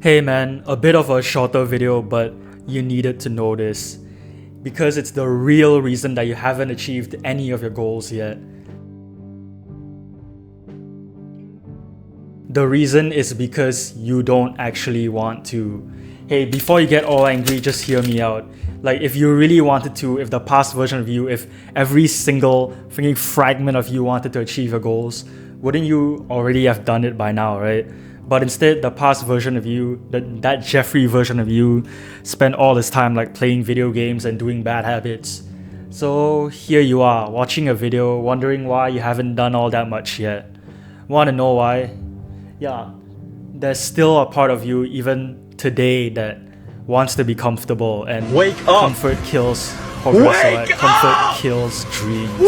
Hey man, a bit of a shorter video, but you needed to know this because it's the real reason that you haven't achieved any of your goals yet. The reason is because you don't actually want to. Hey, before you get all angry, just hear me out. Like, if you really wanted to, if the past version of you, if every single freaking fragment of you wanted to achieve your goals, wouldn't you already have done it by now, right? But instead, the past version of you, that Jeffrey version of you, spent all this time like playing video games and doing bad habits. So here you are, watching a video, wondering why you haven't done all that much yet. Want to know why? Yeah, there's still a part of you even today that wants to be comfortable, and comfort kills progress, comfort kills dreams.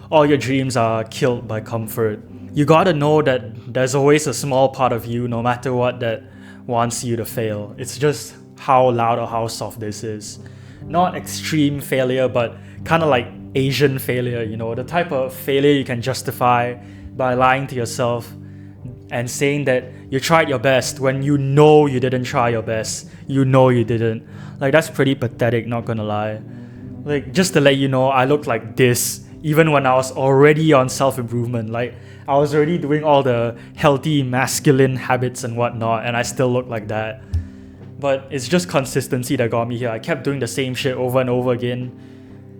All your dreams are killed by comfort. You gotta know that there's always a small part of you, no matter what, that wants you to fail. It's just how loud or how soft this is. Not extreme failure, but kind of like Asian failure, you know, the type of failure you can justify by lying to yourself and saying that you tried your best when you know you didn't try your best. You know you didn't. Like, that's pretty pathetic, not gonna lie. Like, just to let you know, I looked like this even when I was already on self-improvement. Like, I was already doing all the healthy masculine habits and whatnot, and I still look like that. But it's just consistency that got me here. I kept doing the same shit over and over again,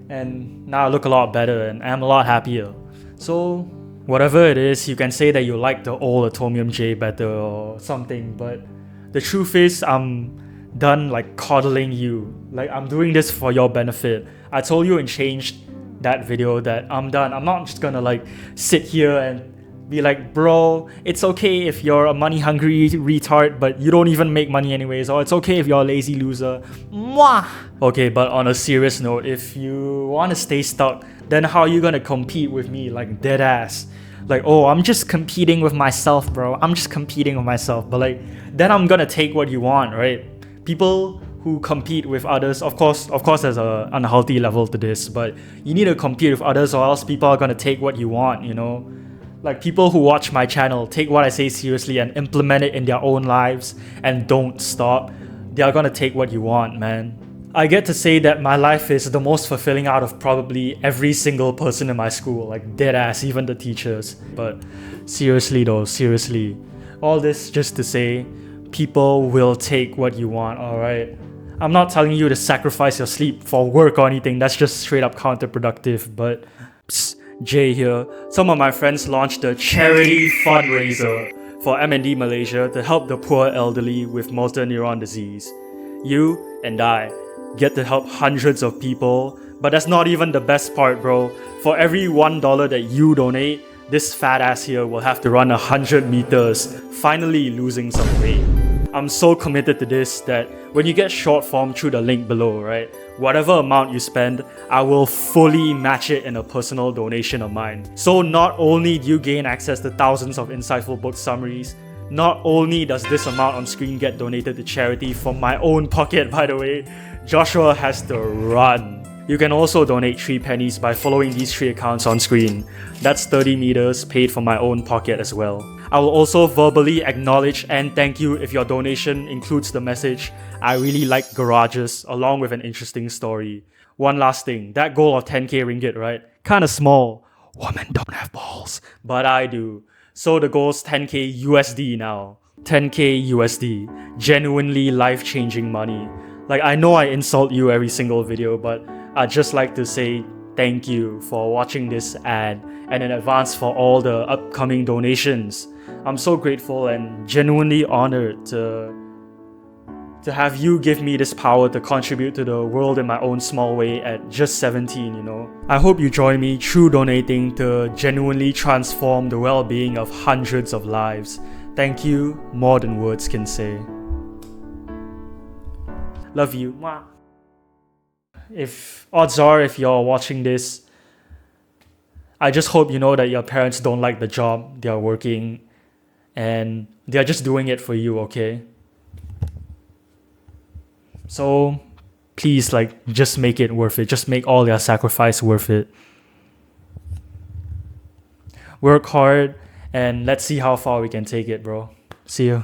and now I look a lot better and I'm a lot happier. So whatever it is, you can say that you like the old Atomium J better or something, but the truth is, I'm done like coddling you. Like, I'm doing this for your benefit. I told you in Changed that video that I'm done. I'm not just gonna like sit here and be like, bro, it's okay if you're a money hungry retard but you don't even make money anyways, or it's okay if you're a lazy loser. Mwah! Okay, but on a serious note, if you want to stay stuck, then how are you gonna compete with me? Like, dead ass. Like, oh, I'm just competing with myself, bro. I'm just competing with myself. But like, then I'm gonna take what you want, right? People who compete with others, of course there's an unhealthy level to this, but you need to compete with others or else people are gonna take what you want, you know? Like, people who watch my channel, take what I say seriously and implement it in their own lives and don't stop, they are gonna take what you want, man. I get to say that my life is the most fulfilling out of probably every single person in my school, like dead ass, even the teachers. But seriously though, seriously, all this just to say, people will take what you want, alright? I'm not telling you to sacrifice your sleep for work or anything, that's just straight up counterproductive, but psst, Jay here. Some of my friends launched a charity fundraiser for M&D Malaysia to help the poor elderly with motor neuron disease. You and I get to help hundreds of people, but that's not even the best part, bro. For every $1 that you donate, this fat ass here will have to run 100 meters, finally losing some weight. I'm so committed to this that when you get short form through the link below, right, whatever amount you spend, I will fully match it in a personal donation of mine. So not only do you gain access to thousands of insightful book summaries, not only does this amount on screen get donated to charity from my own pocket, by the way, Joshua has to run. You can also donate 3 pennies by following these 3 accounts on screen. That's 30 meters paid from my own pocket as well. I will also verbally acknowledge and thank you if your donation includes the message, "I really like garages," along with an interesting story. One last thing, that goal of 10k ringgit, right? Kinda small. Women don't have balls, but I do. So the goal's 10k USD now. 10k USD. Genuinely life-changing money. Like, I know I insult you every single video, but I'd just like to say thank you for watching this ad and in advance for all the upcoming donations. I'm so grateful and genuinely honored to have you give me this power to contribute to the world in my own small way at just 17, you know. I hope you join me through donating to genuinely transform the well-being of hundreds of lives. Thank you more than words can say. Love you. Mwah. If odds are, if you're watching this, I just hope you know that your parents don't like the job they're working and they're just doing it for you, okay? So please, like, just make it worth it. Just make all their sacrifice worth it. Work hard and let's see how far we can take it, bro. See you.